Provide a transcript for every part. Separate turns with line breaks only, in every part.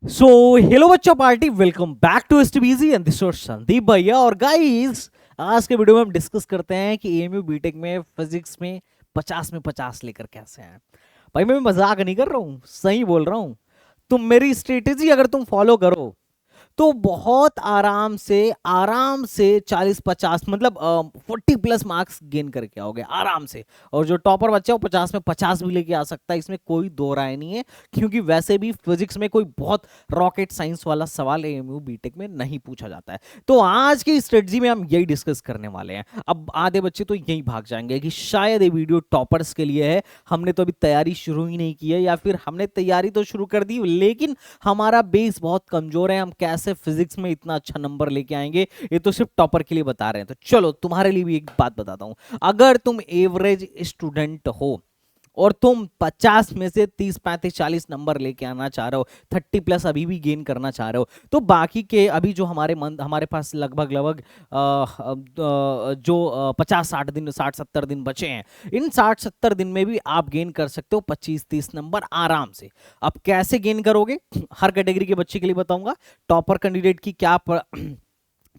सो hello बच्चा party, welcome back to STBG and this is Sandeep bhaiya. और guys, आज के वीडियो में हम डिस्कस करते हैं कि एएमयू बीटेक में फिजिक्स में 50 में 50 लेकर कैसे हैं। भाई मैं मजाक नहीं कर रहा हूँ, सही बोल रहा हूँ। तुम मेरी स्ट्रेटेजी अगर तुम फॉलो करो तो बहुत आराम से 40-50 मतलब 40+ मार्क्स गेन करके आओगे आराम से। और जो टॉपर बच्चा है वो 50 में 50 भी लेके आ सकता है, इसमें कोई दो राय नहीं है। क्योंकि वैसे भी फिजिक्स में कोई बहुत रॉकेट साइंस वाला सवाल एएमयू बीटेक में नहीं पूछा जाता है। तो आज की स्ट्रेटजी में हम यही डिस्कस करने वाले हैं। अब आधे बच्चे तो यही भाग जाएंगे कि शायद ये वीडियो टॉपर्स के लिए है, हमने तो अभी तैयारी शुरू ही नहीं की है, या फिर हमने तैयारी तो शुरू कर दी लेकिन हमारा बेस बहुत कमजोर है, हम कैसे फिजिक्स में इतना अच्छा नंबर लेके आएंगे। ये तो सिर्फ टॉपर के लिए बता रहे हैं। तो चलो तुम्हारे लिए भी एक बात बताता हूं। अगर तुम एवरेज स्टूडेंट हो और तुम 50 में से 30-35-40 नंबर लेके आना चाह रहे हो, 30+ अभी भी गेन करना चाह रहे हो, तो बाकी के अभी जो हमारे पास लगभग लगभग जो 50-60 दिन 60-70 दिन बचे हैं, इन 60-70 दिन में भी आप गेन कर सकते हो 25-30 नंबर आराम से। अब कैसे गेन करोगे, हर कैटेगरी के बच्चे के लिए बताऊंगा। टॉपर कैंडिडेट की क्या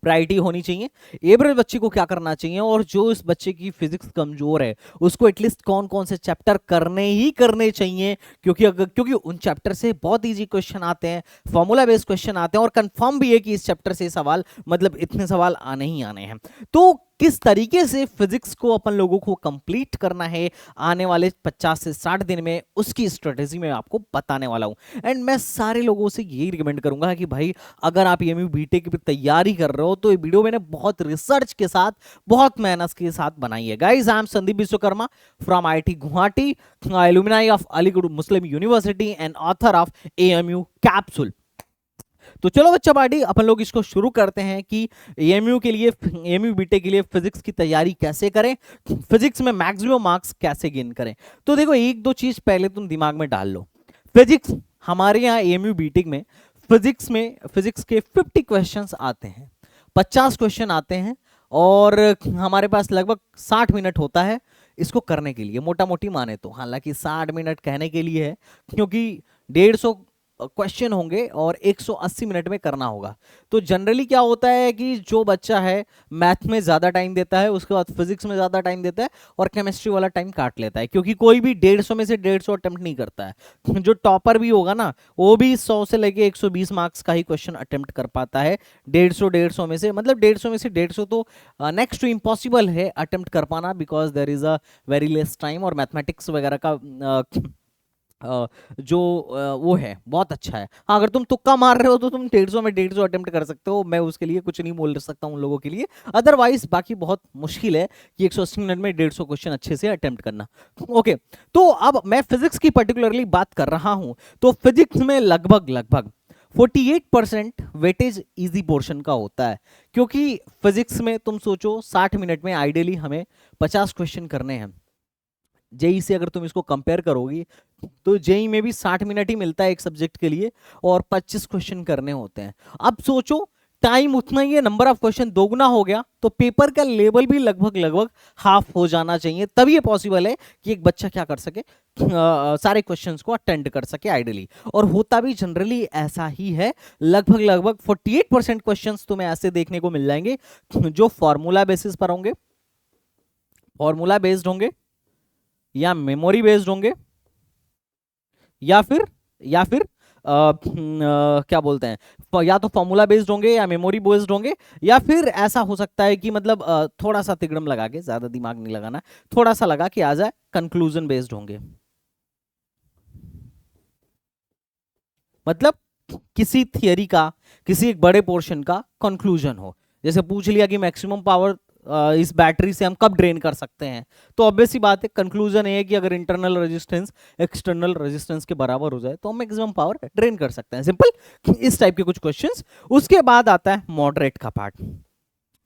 प्रायोरिटी होनी चाहिए, एवरेज बच्चे को क्या करना चाहिए, और जो इस बच्चे की फिजिक्स कमजोर है उसको एटलीस्ट कौन कौन से चैप्टर करने चाहिए। क्योंकि उन चैप्टर से बहुत इजी क्वेश्चन आते हैं, फॉर्मूला बेस्ड क्वेश्चन आते हैं, और कंफर्म भी है कि इस चैप्टर से सवाल मतलब इतने सवाल आने ही आने हैं। तो किस तरीके से फिजिक्स को अपन लोगों को कंप्लीट करना है आने वाले 50 से 60 दिन में, उसकी स्ट्रेटेजी मैं आपको बताने वाला हूं। एंड मैं सारे लोगों से यही रिकमेंड करूंगा कि भाई अगर आप एमयू बीटेक की तैयारी कर रहे हो तो ये वीडियो मैंने बहुत रिसर्च के साथ, बहुत मेहनत के साथ बनाई है। Guys, I am Sandeep Vishwakarma from IIT Guwahati, alumni of Aligarh Muslim university and author of AMU capsule. तो चलो बच्चा पार्टी, अपन लोग इसको शुरू करते हैं कि एएमयू के लिए, एएमयू बीटेक के लिए फिजिक्स की तैयारी कैसे करें, फिजिक्स में मैक्सिमम मार्क्स कैसे गेन करें। तो देखो, एक दो चीज पहले तुम दिमाग में डाल लो। फिजिक्स हमारे यहाँ एएमयू बीटेक में फिजिक्स के 50 क्वेश्चंस आते हैं, 50 क्वेश्चन आते हैं, और हमारे पास लगभग 60 मिनट होता है इसको करने के लिए, मोटा मोटी माने तो। हालांकि 60 मिनट कहने के लिए है, क्योंकि 150 क्वेश्चन होंगे और 180 मिनट में करना होगा। तो जनरली क्या होता है कि जो बच्चा है मैथ में ज़्यादा टाइम देता है, उसके बाद फिजिक्स में ज़्यादा टाइम देता है, और केमिस्ट्री वाला टाइम काट लेता है, क्योंकि कोई भी 150 में से 150 अटेम्प्ट नहीं करता है। जो टॉपर भी होगा ना, वो भी 100 से लेके 120 मार्क्स का ही क्वेश्चन अटेम्प्ट कर पाता है। 150 में से, मतलब 150 में से 150 तो नेक्स्ट टू इम्पॉसिबल है अटेम्प्ट कर पाना, because there is a very less time, और मैथमेटिक्स वगैरह का जो वो है बहुत अच्छा है। हाँ, अगर तुम तुक्का मार रहे हो तो तुम 150 में 150 अटेम्प्ट कर सकते हो, मैं उसके लिए कुछ नहीं बोल सकता उन लोगों के लिए। अदरवाइज बाकी बहुत मुश्किल है कि 180 मिनट में 150 क्वेश्चन अच्छे से अटेम्प्ट करना। ओके, तो अब मैं फिजिक्स की पर्टिकुलरली बात कर रहा हूं। तो फिजिक्स में लगभग लगभग 48% वेटेज इजी पोर्शन का होता है, क्योंकि फिजिक्स में तुम सोचो 60 मिनट में आइडियली हमें 50 क्वेश्चन करने हैं। जेई से अगर तुम इसको कंपेयर करोगी तो जेई में भी 60 मिनट ही मिलता है एक सब्जेक्ट के लिए, और 25 क्वेश्चन करने होते हैं। अब सोचो, टाइम उतना ही है, नंबर ऑफ क्वेश्चन दोगुना हो गया, तो पेपर का लेवल भी लगभग लगभग हाफ हो जाना चाहिए। तभी ये पॉसिबल है कि एक बच्चा क्या कर सके, सारे क्वेश्चंस को अटेंड कर सके आइडियली। और होता भी जनरली ऐसा ही है। लगभग लगभग 48% क्वेश्चंस तुम्हें ऐसे देखने को मिल जाएंगे जो फॉर्मूला बेसिस पर होंगे, फॉर्मूला बेस्ड होंगे, या मेमोरी बेस्ड होंगे, या फिर क्या बोलते हैं, या तो फॉर्मूला बेस्ड होंगे या मेमोरी बेस्ड होंगे, या फिर ऐसा हो सकता है कि मतलब थोड़ा सा तिगड़म लगा के, ज्यादा दिमाग नहीं लगाना, थोड़ा सा लगा के आ जाए, कंक्लूजन बेस्ड होंगे। मतलब किसी थियरी का, किसी एक बड़े पोर्शन का कंक्लूजन हो। जैसे पूछ लिया कि मैक्सिमम पावर इस बैटरी से हम कब ड्रेन कर सकते हैं, तो ऑब्वियस सी बात है, कंक्लूजन है कि अगर इंटरनल रेजिस्टेंस एक्सटर्नल रेजिस्टेंस के बराबर हो जाए तो हम मैक्सिमम पावर ड्रेन कर सकते हैं। सिंपल, इस टाइप के कुछ क्वेश्चंस। उसके बाद आता है मॉडरेट का पार्ट।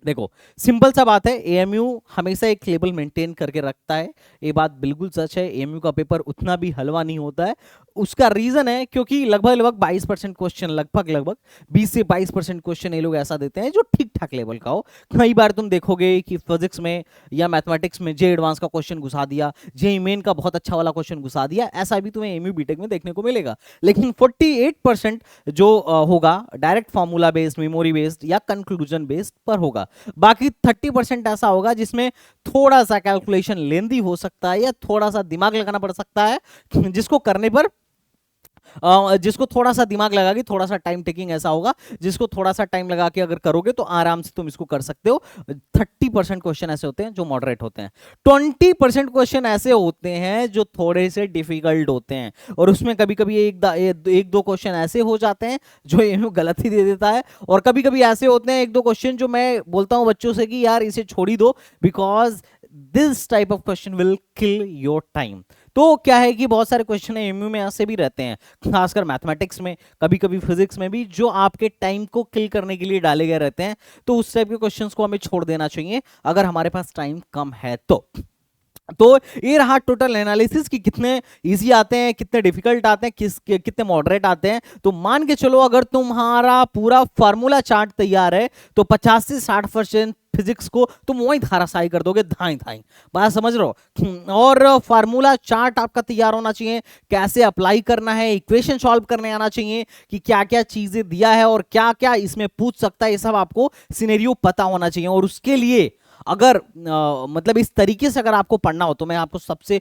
देखो, सिंपल सा बात है, एएमयू हमेशा एक लेवल मेंटेन करके रखता है, ये बात बिल्कुल सच है। एएमयू का पेपर उतना भी हलवा नहीं होता है, उसका रीजन है क्योंकि लगभग 22% क्वेश्चन, लगभग 20 से 22% क्वेश्चन ये लोग ऐसा देते हैं जो ठीक ठाक लेवल का हो। कई बार तुम देखोगे कि फिजिक्स में या मैथमेटिक्स में जे एडवांस का क्वेश्चन घुसा दिया, जे मेन का बहुत अच्छा वाला क्वेश्चन घुसा दिया, ऐसा भी तुम्हें एमयू बीटेक में देखने को मिलेगा। लेकिन 48% जो होगा direct formula based, memory based या कंक्लूजन बेस्ड पर होगा। बाकी 30% ऐसा होगा जिसमें थोड़ा सा कैलकुलेशन लेंदी हो सकता है या थोड़ा सा दिमाग लगाना पड़ सकता है, जिसको करने पर जिसको थोड़ा सा दिमाग लगा के, थोड़ा सा टाइम टेकिंग ऐसा होगा जिसको थोड़ा सा टाइम लगा के अगर करोगे तो आराम से तुम इसको कर सकते हो। 30% क्वेश्चन ऐसे होते हैं जो मॉडरेट होते हैं, 20% क्वेश्चन ऐसे होते हैं जो थोड़े से डिफिकल्ट होते हैं, और उसमें कभी कभी एक दो क्वेश्चन ऐसे हो जाते हैं जो ये गलत ही दे देता है, और कभी कभी ऐसे होते हैं एक दो क्वेश्चन जो मैं बोलता हूं बच्चों से कि यार इसे छोड़ ही दो, because this type of question will kill your time. तो क्या है कि बहुत सारे क्वेश्चन एमयू में ऐसे भी रहते हैं, खासकर मैथमेटिक्स में, कभी कभी फिजिक्स में भी, जो आपके टाइम को किल करने के लिए डाले गए रहते हैं। तो उस टाइप के क्वेश्चंस को हमें छोड़ देना चाहिए अगर हमारे पास टाइम कम है तो ये रहा टोटल एनालिसिस कि कितने इजी आते हैं, कितने डिफिकल्ट आते हैं, कितने मॉडरेट आते हैं। तो मान के चलो अगर तुम्हारा पूरा फार्मूला चार्ट तैयार है तो 50 से 60% फिजिक्स को तुम वहीं धाराशायी कर दोगे, धाई धाई। बात समझ रहे हो? और फार्मूला चार्ट आपका तैयार होना चाहिए, कैसे अप्लाई करना है, इक्वेशन सॉल्व करने आना चाहिए कि क्या क्या चीजें दिया है और क्या क्या इसमें पूछ सकता है, ये सब आपको सिनेरियो पता होना चाहिए। और उसके लिए अगर मतलब इस तरीके से अगर आपको पढ़ना हो तो मैं आपको सबसे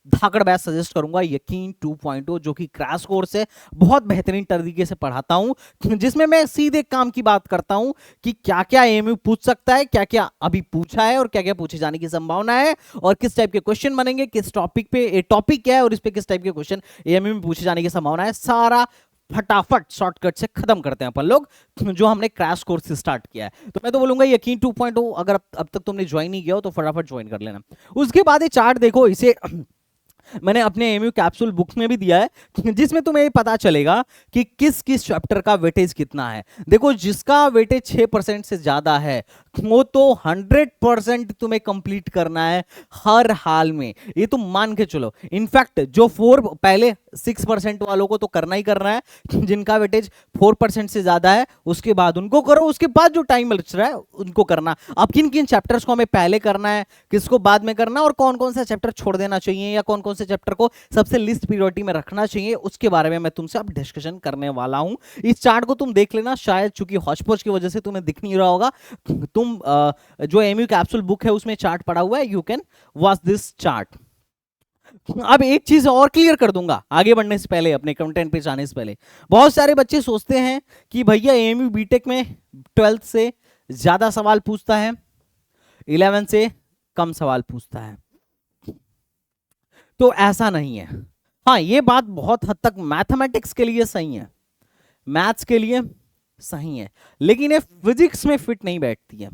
धाकड़ बैच सजेस्ट करूंगा यकीन 2.0, जो कि क्रैश कोर्स है। बहुत बेहतरीन तरीके से पढ़ाता हूं, जिसमें मैं सीधे काम की बात करता हूं कि क्या क्या एमयू पूछ सकता है, क्या क्या अभी पूछा है और क्या क्या पूछे जाने की संभावना है, और किस टाइप के क्वेश्चन बनेंगे, किस टॉपिक पे टॉपिक क्या है और इस पे किस टाइप के क्वेश्चन एमयू में पूछे जाने की संभावना है। सारा फटाफट शॉर्टकट से खत्म करते हैं अपन लोग, जो हमने क्रैश कोर्स से स्टार्ट किया है। तो मैं तो बोलूंगा यकीन 2.0 अगर अब तक तुमने ज्वाइन नहीं किया हो तो फटाफट ज्वाइन कर लेना। उसके बाद ये चार्ट देखो, इसे मैंने अपने एमयू कैप्सूल बुक में भी दिया है, जिसमें तुम्हें पता चलेगा कि किस किस चैप्टर का वेटेज कितना है। देखो जिसका वेटेज 6% से ज्यादा है वो तो 100% तुम्हें कंप्लीट करना है हर हाल में, ये तुम मान के चलो। इनफैक्ट जो पहले 6% वालों को तो करना ही करना है, जिनका वेटेज 4% से ज्यादा है उसके बाद उनको करो, उसके बाद जो टाइम बच रहा है उनको करना। अब किन किन चैप्टर्स को हमें पहले करना है, किसको बाद में करना, और कौन कौन सा चैप्टर छोड़ देना चाहिए या कौन कौन से चैप्टर को सबसे लिस्ट प्रायोरिटी में रखना चाहिए, उसके बारे में मैं तुमसे अब डिस्कशन करने वाला हूं। इस चार्ट को तुम देख लेना, शायद चूंकि हॉचपॉच की वजह से तुम्हें दिख नहीं रहा होगा, तुम जो एमयू कैप्सूल बुक है उसमें चार्ट पड़ा हुआ है, you can watch this chart. अब एक चीज और क्लियर कर दूंगा आगे बढ़ने से पहले, अपने कंटेंट पे जाने से पहले। बहुत सारे बच्चे सोचते हैं कि भैया एमयू बीटेक में 12th से ज्यादा सवाल पूछता है, 11 से कम सवाल पूछता है। तो ऐसा नहीं है। हाँ, ये बात बहुत हद तक मैथमेटिक्स के लिए सही है, मैथ्स के लिए सही है, लेकिन ये फिजिक्स में फिट नहीं बैठती है,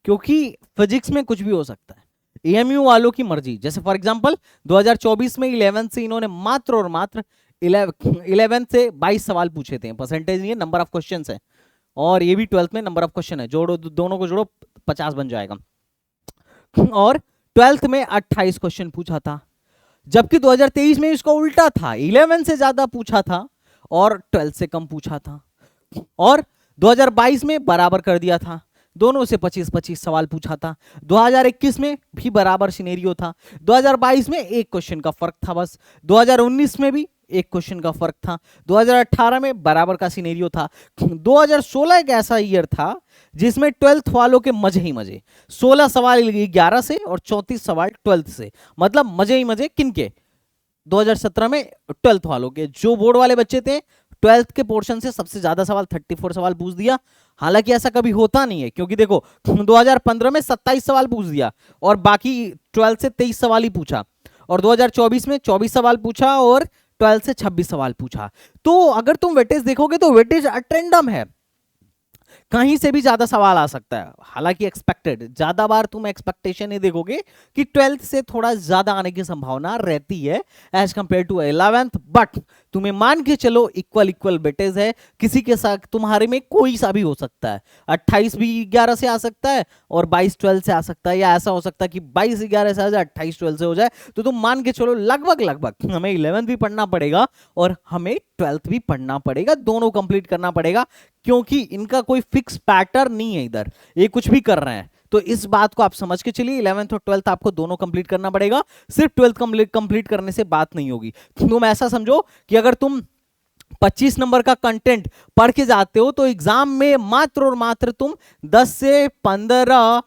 क्योंकि फिजिक्स में कुछ भी हो सकता है। एएमयू वालों की मर्जी, जैसे फॉर एग्जांपल 2024 में 11 से इन्होंने मात्र और मात्र 11 से 22 सवाल पूछे थे। परसेंटेज ये नंबर ऑफ क्वेश्चन है, और ये भी 12th में नंबर ऑफ क्वेश्चन है, जोड़ो दोनों को जोड़ो 50 बन जाएगा। और 12th में 28 क्वेश्चन पूछा था, जबकि 2023 में इसका उल्टा था, 11 से ज्यादा पूछा था और 12 से कम पूछा था। और 2022 में बराबर कर दिया था, दोनों से 25-25 सवाल पूछा था। 2021 में भी बराबर सिनेरियो था, 2022 में एक क्वेश्चन का फर्क था बस, 2019 में भी एक क्वेश्चन का फर्क था, 2018 में बराबर का सिनेरियो था। 2016 एक ऐसा ईयर था जिसमें 12th वालों के मजे ही मजे, 16 सवाल 11 से और 34 सवाल 12th से, मतलब मजे ही मजे। किनके? 2017 में 12th वालों के, जो बोर्ड वाले बच्चे थे 12th के पोर्शन से सबसे ज्यादा सवाल 34 सवाल पूछ दिया। हालांकि ऐसा कभी होता नहीं है, क्योंकि देखो 2015 में 27 सवाल पूछ दिया और बाकी 12 से 23 सवाल ही पूछा, और 2024 में 24 सवाल पूछा और 12 से 26 सवाल पूछा। तो अगर तुम वेटेज देखोगे तो वेटेज अटेंडम है, कहीं से भी ज्यादा सवाल आ सकता है। हालांकि एक्सपेक्टेड, ज्यादा बार तुम एक्सपेक्टेशन ये देखोगे कि 12th से थोड़ा ज्यादा आने की संभावना रहती है as compare to 11th, but तुम्हें मान के चलो इक्वल इक्वल वेटेज है, किसी के साथ तुम्हारे में कोई सा भी हो सकता है, 28 भी 11 से आ सकता है और 22 12 से आ सकता है, या ऐसा हो सकता है कि 22 11 से आ जाए 28 12 से हो जाए। तो तुम मान के चलो लगभग लगभग हमें 11th भी पढ़ना पड़ेगा और हमें 12th भी पढ़ना पड़ेगा, दोनों कंप्लीट करना पड़ेगा, क्योंकि इनका कोई फिक्स पैटर्न नहीं है, इधर ये कुछ भी कर रहे हैं। तो इस बात को आप समझ के चलिए, 11th और 12th आपको दोनों कंप्लीट करना पड़ेगा, सिर्फ 12th कंप्लीट करने से बात नहीं होगी। तुम ऐसा समझो कि अगर तुम 25 नंबर का कंटेंट पढ़ के जाते हो तो एग्जाम में मात्र और मात्र तुम 10 से 15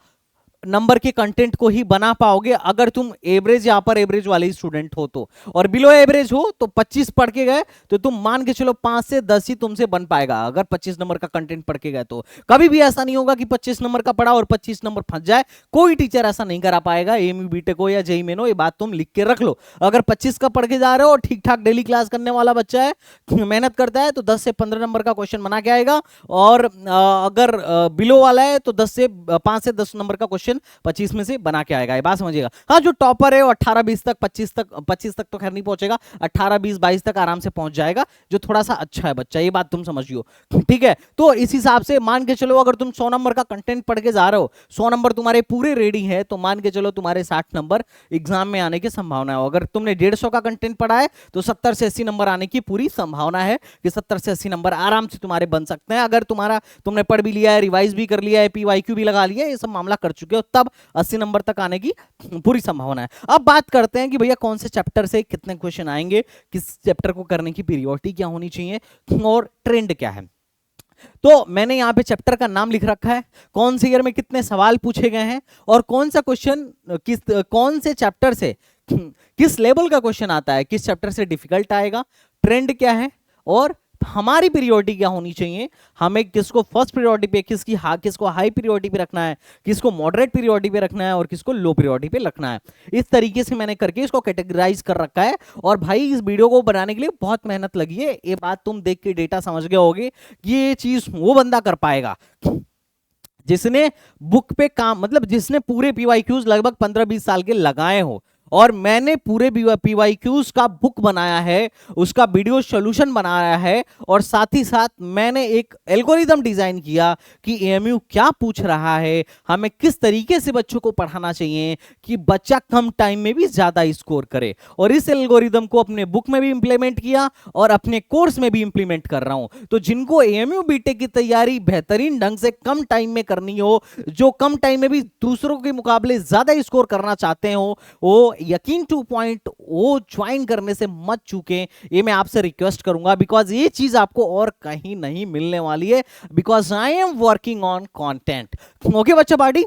नंबर के कंटेंट को ही बना पाओगे, अगर तुम एवरेज या अपर एवरेज वाले स्टूडेंट हो तो। और बिलो एवरेज हो तो 25 पढ़ के गए तो तुम मान के चलो 5 से 10 ही तुमसे बन पाएगा, अगर 25 नंबर का कंटेंट पढ़ के गए तो। कभी भी ऐसा नहीं होगा कि 25 नंबर का पढ़ा और 25 नंबर फंस जाए, कोई टीचर ऐसा नहीं करा पाएगा, एएमयू बीटेक हो या जेईई मेन हो, ये बात तुम लिख के रख लो। अगर 25 का पढ़ के जा रहे हो और ठीक ठाक डेली क्लास करने वाला बच्चा है, मेहनत करता है, तो 10 से 15 नंबर का क्वेश्चन बना के आएगा, और अगर बिलो वाला है तो 5 से 10 नंबर का क्वेश्चन 25 में से बना के आएगा, ये बात समझिएगा। हाँ, जो टॉपर है वो 18-20 तक 25 तक तो खैर नहीं पहुंचेगा, 18-20-22 तक आराम से पहुंच जाएगा, जो थोड़ा सा अच्छा है बच्चा, ये बात तुम समझियो, ठीक है। तो इस हिसाब से मान के चलो अगर तुम 100 नंबर का कंटेंट पढ़ के जा रहे हो, 100 नंबर तुम्हारे पूरे रेडी है, तो मान के चलो तुम्हारे 60 नंबर एग्जाम में आने की संभावना है। अगर तुमने 150 का कंटेंट पढ़ा है तो 70 से 80 नंबर आने की पूरी संभावना है, कि 70 से 80 नंबर आराम से तुम्हारे बन सकते हैं। अगर तुमने पढ़ भी लिया है, रिवाइज भी कर लिया है, पीवाईक्यू भी लगा लिया है, ये सब मामला कर चुके हो, तब 80 नंबर तक आने की पूरी संभावना है। अब बात करते हैं कि भैया कौन से चैप्टर से कितने क्वेश्चन आएंगे, किस चैप्टर को करने की पीरियोडिटी क्या होनी चाहिए और ट्रेंड क्या है। तो मैंने यहां पे चैप्टर का नाम लिख रखा है, कौन से ईयर में कितने सवाल पूछे गए हैं, और कौन सा क्वेश्चन कौन से चैप्टर से किस लेवल का क्वेश्चन आता है, किस चैप्टर से डिफिकल्ट आएगा, ट्रेंड क्या है, और हमारी पीरियोडिटी क्या होनी चाहिए, हमें किसको फर्स्ट पीरियोडिटी पे, किसको हाई पीरियोडिटी पे रखना है, किसको मॉडरेट पीरियोडिटी पे रखना है, और किसको लो पीरियोडिटी पे रखना है। इस तरीके से मैंने करके इसको कैटेगराइज कर रखा है। और भाई इस वीडियो को बनाने के लिए बहुत मेहनत लगी है, ये बात तुम देख के डेटा समझ गए होगे कि ये चीज वो बंदा कर पाएगा जिसने बुक पे काम, मतलब जिसने पूरे पीवाईक्यूज लगभग 15-20 साल के लगाए हो। और मैंने पूरे पीवाईक्यूज का बुक बनाया है, उसका वीडियो सॉल्यूशन बनाया है, और साथ ही साथ मैंने एक एल्गोरिदम डिजाइन किया कि एएमयू क्या पूछ रहा है, हमें किस तरीके से बच्चों को पढ़ाना चाहिए कि बच्चा कम टाइम में भी ज्यादा स्कोर करे। और इस एल्गोरिदम को अपने बुक में भी इंप्लीमेंट किया और अपने कोर्स में भी इंप्लीमेंट कर रहा हूं। तो जिनको एएमयू बीटेक की तैयारी बेहतरीन ढंग से कम टाइम में करनी हो, जो कम टाइम में भी दूसरों के मुकाबले ज्यादा स्कोर करना चाहते हो, वो यकीन 2.0 वो ज्वाइन करने से मत चूके, ये मैं आपसे रिक्वेस्ट करूंगा, बिकॉज ये चीज आपको और कहीं नहीं मिलने वाली है, because I am working on content. Okay बच्चा पार्टी,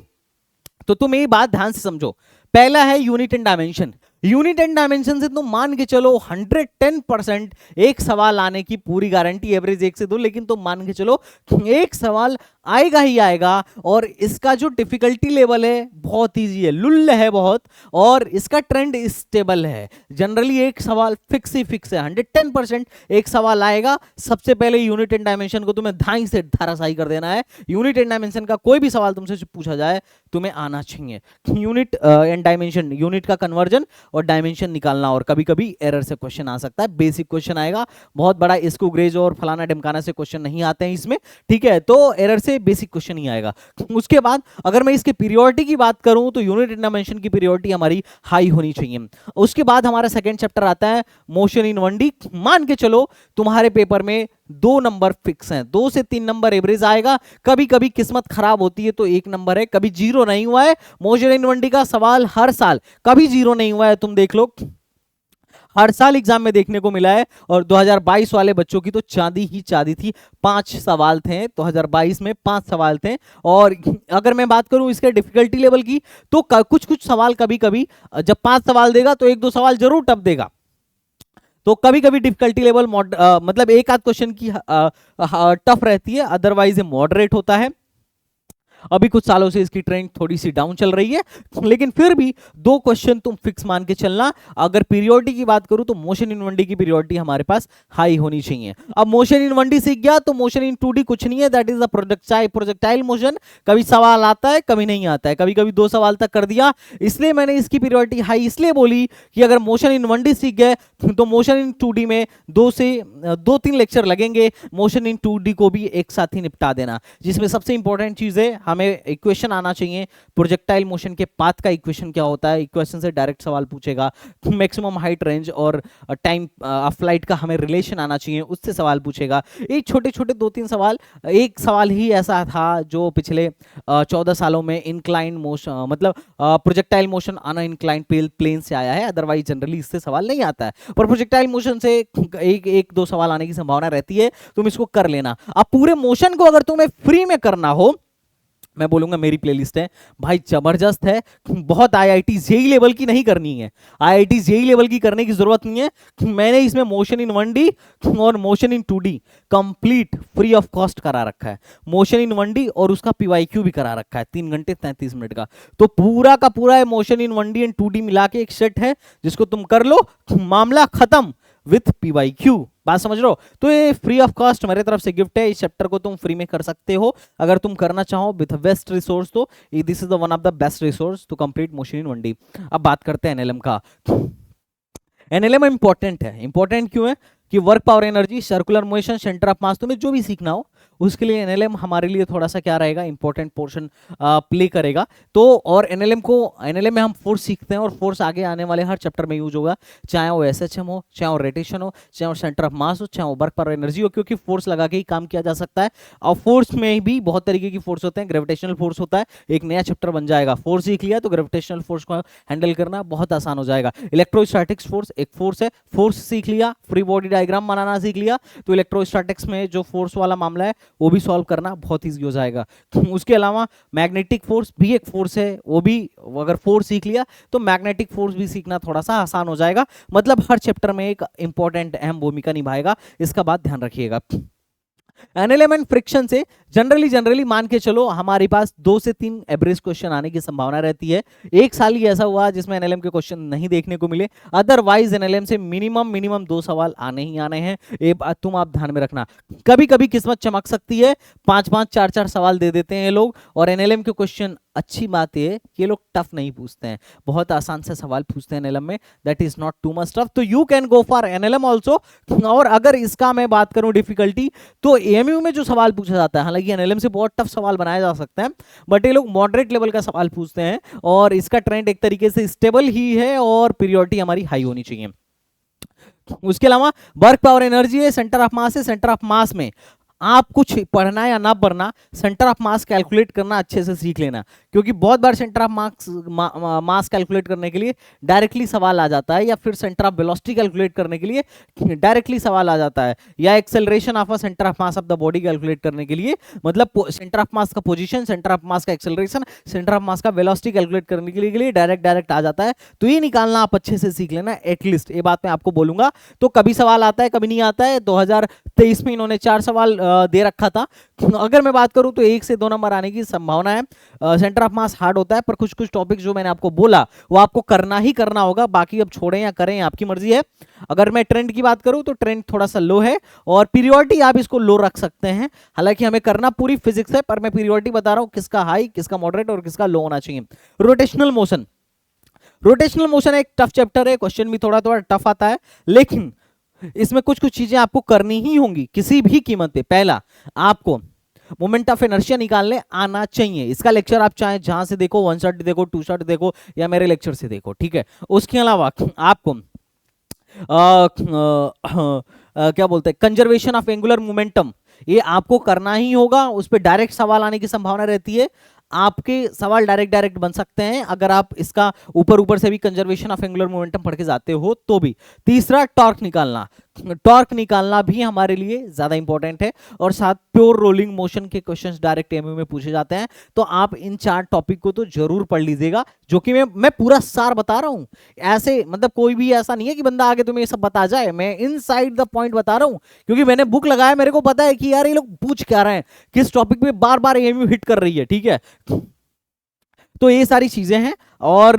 तो तुम ये बात ध्यान से समझो। पहला है unit and dimension. Unit and dimension से तुम मान के चलो 110% एक सवाल आने की पूरी गारंटी, एवरेज 1 से 2, लेकिन तुम मान के चलो एक सवाल आएगा ही आएगा। और इसका जो डिफिकल्टी लेवल है बहुत इजी है, लुल्ल है बहुत, और इसका ट्रेंड स्टेबल है। जनरली एक सवाल फिक्स ही फिक्स है, 110% एक सवाल आएगा। सबसे पहले यूनिट एंड डायमेंशन को तुम्हें धाई से धाराशाही कर देना है। यूनिट एंड डायमेंशन का कोई भी सवाल तुमसे पूछा जाए तुम्हें आना चाहिए। यूनिट एंड डायमेंशन, यूनिट का कन्वर्जन और डायमेंशन निकालना, और कभी कभी एरर से क्वेश्चन आ सकता है, बेसिक क्वेश्चन आएगा, बहुत बड़ा इसको ग्रेज और फलाना ढिमकाना से क्वेश्चन नहीं आते हैं इसमें, ठीक है। तो एरर से बेसिक क्वेश्चन ही आएगा। उसके बाद अगर मैं इसके पीरियोडिटी की बात करूं तो यूनिट एंड डायमेंशन की पीरियोडिटी हमारी हाई होनी चाहिए। उसके बाद हमारा सेकंड चैप्टर आता है मोशन इन 1D। मान के चलो तुम्हारे पेपर में 2 नंबर फिक्स हैं, 2 से 3 नंबर एवरेज आएगा, कभी कभी किस्मत खराब होती है तो 1 नंबर है, कभी 0 नहीं हुआ है। मोशन इन 1D का सवाल हर साल कभी 0 नहीं हुआ है, तुम देख लो, हर साल एग्जाम में देखने को मिला है। और 2022 वाले बच्चों की तो चांदी ही चांदी थी, 5 सवाल थे 2022 में, 5 सवाल थे। और अगर मैं बात करूं इसके डिफिकल्टी लेवल की, तो कुछ कुछ सवाल कभी कभी जब 5 सवाल देगा तो 1-2 सवाल जरूर टफ देगा, तो कभी कभी डिफिकल्टी लेवल मतलब एक आध क्वेश्चन की टफ रहती है, अदरवाइज ये मॉडरेट होता है। अभी कुछ सालों से इसकी ट्रेंड थोड़ी सी डाउन चल रही है, लेकिन फिर भी दो क्वेश्चन तुम फिक्स मान के चलना। अगर पीरियोडिटी की बात करूं तो मोशन इन 1D की पीरियोडिटी हमारे पास हाई होनी चाहिए। अब मोशन इन 1D सीख गया तो मोशन इन 2D कुछ नहीं है, that is the projectile motion. कभी सवाल आता है कभी नहीं आता है, कभी कभी 2 सवाल तक कर दिया, इसलिए मैंने इसकी पीरियोडिटी हाई इसलिए बोली कि अगर मोशन इन 1D सीख गए तो मोशन इन 2D में 2-3 लेक्चर लगेंगे मोशन इन 2D को भी एक साथ ही निपटा देना। जिसमें सबसे इंपॉर्टेंट चीज है, हमें इक्वेशन आना चाहिए प्रोजेक्टाइल मोशन के पाथ का इक्वेशन क्या होता है, इक्वेशन से डायरेक्ट सवाल पूछेगा। मैक्सिमम हाइट रेंज और टाइम ऑफ फ्लाइट का हमें रिलेशन आना चाहिए, उससे सवाल पूछेगा। एक छोटे छोटे 2-3 सवाल, एक सवाल ही ऐसा था जो पिछले 14 सालों में इंक्लाइन मोशन मतलब projectile motion on incline plane से आया है, अदरवाइज जनरली इससे सवाल नहीं आता है। पर प्रोजेक्टाइल मोशन से एक दो सवाल आने की संभावना रहती है, तुम इसको कर लेना। अब पूरे मोशन को अगर तुम्हें फ्री में करना हो, मैं बोलूंगा मेरी प्लेलिस्ट है भाई जबरदस्त है। बहुत आईआईटी जेई लेवल की नहीं करनी है, आईआईटी जेई लेवल की करने की जरूरत नहीं है। मैंने इसमें मोशन इन 1D और motion in 2D complete free of cost करा रखा है। मोशन इन 1D और उसका पीवाईक्यू भी करा रखा है 3 घंटे 33 मिनट का। तो पूरा का पूरा motion in 1D and 2D मिला के एक सेट है जिसको तुम कर लो, मामला खत्म विथ पीवाईक्यू। बात समझ रहे हो? तो ये फ्री ऑफ कॉस्ट मेरे तरफ से गिफ्ट है, इस चैप्टर को तुम फ्री में कर सकते हो अगर तुम करना चाहो विथ बेस्ट रिसोर्स। तो this is the one of the best resource to complete motion in 1D। अब बात करते हैं एनएलएम का। एनएलएम इंपॉर्टेंट है। इंपॉर्टेंट क्यों है कि work power energy, circular motion, centre of mass, तुम्हें जो भी सीखना हो उसके लिए एनएलएम हमारे लिए थोड़ा सा क्या रहेगा, इंपॉर्टेंट पोर्शन प्ले करेगा। तो और एनएलएम में हम फोर्स सीखते हैं और फोर्स आगे आने वाले हर चैप्टर में यूज होगा, चाहे वो एसएचएम हो, चाहे वो रोटेशन हो, चाहे वो सेंटर ऑफ मास हो, चाहे वो वर्क पावर एनर्जी हो, क्योंकि फोर्स लगा के ही काम किया जा सकता है। और फोर्स में भी बहुत तरीके की फोर्स होते हैं। ग्रेविटेशनल फोर्स होता है, एक नया चैप्टर बन जाएगा। फोर्स सीख लिया तो ग्रेविटेशनल फोर्स को हैंडल करना बहुत आसान हो जाएगा। इलेक्ट्रोस्टैटिक्स फोर्स एक फोर्स है, फोर्स सीख लिया, फ्री बॉडी डायग्राम बनाना सीख लिया तो इलेक्ट्रोस्टैटिक्स में जो फोर्स वाला मामला है वो भी सॉल्व करना बहुत ईजी हो जाएगा। उसके अलावा मैग्नेटिक फोर्स भी एक फोर्स है, वो भी अगर फोर्स सीख लिया तो मैग्नेटिक फोर्स भी सीखना थोड़ा सा आसान हो जाएगा। मतलब हर चैप्टर में एक इंपॉर्टेंट अहम भूमिका निभाएगा, इसका बात ध्यान रखिएगा। एनएलएम एंड फ्रिक्शन से जनरली मान के चलो हमारे पास 2 से 3 एवरेज क्वेश्चन आने की संभावना रहती है। एक साल ही ऐसा हुआ जिसमें एनएलएम के क्वेश्चन नहीं देखने को मिले, अदरवाइज एनएलएम से मिनिमम 2 सवाल आने ही आने हैं। ये बात तुम आप ध्यान में रखना। कभी कभी किस्मत चमक सकती है, 5-5 4-4 सवाल दे देते हैं ये लोग। और एनएलएम के क्वेश्चन, अच्छी बात है कि ये लोग टफ नहीं पूछते हैं, बहुत आसान से सवाल पूछते हैं एनएलएम में, that is not too much tough. तो you can go for NLM also. और अगर इसका मैं बात करूं डिफिकल्टी, तो एएमयू में जो सवाल पूछा जाता है, हालांकि एनएलएम से बहुत टफ सवाल बनाया जा सकता है, बट ये लोग मॉडरेट लेवल का सवाल पूछते हैं। और इसका ट्रेंड एक तरीके से स्टेबल ही है और पीरियोडिटी हमारी हाई होनी चाहिए। उसके अलावा वर्क पावर एनर्जी है, सेंटर ऑफ मास है। सेंटर ऑफ मास में आप कुछ पढ़ना या ना पढ़ना, सेंटर ऑफ मास कैलकुलेट करना अच्छे से सीख लेना, क्योंकि बहुत बार सेंटर ऑफ मास कैलकुलेट करने के लिए डायरेक्टली सवाल आ जाता है, या फिर सेंटर ऑफ वेलोसिटी कैलकुलेट करने के लिए डायरेक्टली सवाल आ जाता है, या acceleration of a centre of mass of the body calculate करने के लिए, मतलब सेंटर ऑफ मास का पोजीशन, सेंटर ऑफ मास का एक्सेलरेशन, सेंटर ऑफ मास का वेलोसिटी कैलकुलेट करने के लिए डायरेक्ट आ जाता है। तो ये निकालना आप अच्छे से सीख लेना एटलीस्ट, ये बात मैं आपको बोलूंगा। तो कभी सवाल आता है कभी नहीं आता है। 2023 में इन्होंने 4 सवाल दे रखा था। अगर मैं बात करूं तो 1 से 2 नंबर आने की संभावना है। सेंटर ऑफ मास हार्ड होता है, पर कुछ टॉपिक जो मैंने आपको बोला वो आपको करना ही करना होगा, बाकी अब छोड़ें या करें आपकी मर्जी है। अगर मैं ट्रेंड की बात करूं तो ट्रेंड थोड़ा सा लो है और पीरियोडिटी आप इसको लो रख सकते हैं। हालांकि हमें करना पूरी फिजिक्स है, पर मैं पीरियोडिटी बता रहा हूं किसका हाई, किसका मॉडरेट और किसका लो होना चाहिए। रोटेशनल मोशन एक टफ चैप्टर है, क्वेश्चन भी थोड़ा टफ आता है, लेकिन इसमें कुछ चीजें आपको करनी ही होंगी किसी भी कीमत पे। पहला, आपको मोमेंट ऑफ इनर्शिया निकालने आना चाहिए। इसका लेक्चर आप चाहे जहां से देखो, 1 शॉट देखो, 2 शॉट देखो, या मेरे लेक्चर से देखो, ठीक है। उसके अलावा आपको क्या बोलते हैं, कंजर्वेशन ऑफ एंगुलर मोमेंटम, ये आपको करना ही होगा। उस पर डायरेक्ट सवाल आने की संभावना रहती है। आपके सवाल डायरेक्ट बन सकते हैं अगर आप इसका ऊपर से भी कंजर्वेशन ऑफ एंगुलर मोमेंटम पढ़ के जाते हो तो भी। तीसरा, टॉर्क निकालना। टॉर्क निकालना भी हमारे लिए ज्यादा इंपॉर्टेंट है, और साथ प्योर रोलिंग मोशन के क्वेश्चंस डायरेक्ट एमयू में पूछे जाते हैं। तो आप इन 4 टॉपिक को तो जरूर पढ़ लीजिएगा, जो कि मैं पूरा सार बता रहा हूं। ऐसे मतलब कोई भी ऐसा नहीं है कि बंदा आगे तुम्हें ये सब बता जाए, मैं इनसाइड द पॉइंट बता रहा हूं, क्योंकि मैंने बुक लगाया, मेरे को पता है कि यार ये लोग पूछ क्या रहे हैं, किस टॉपिक पे बार बार एमयू हिट कर रही है। ठीक है, तो ये सारी चीजें हैं। और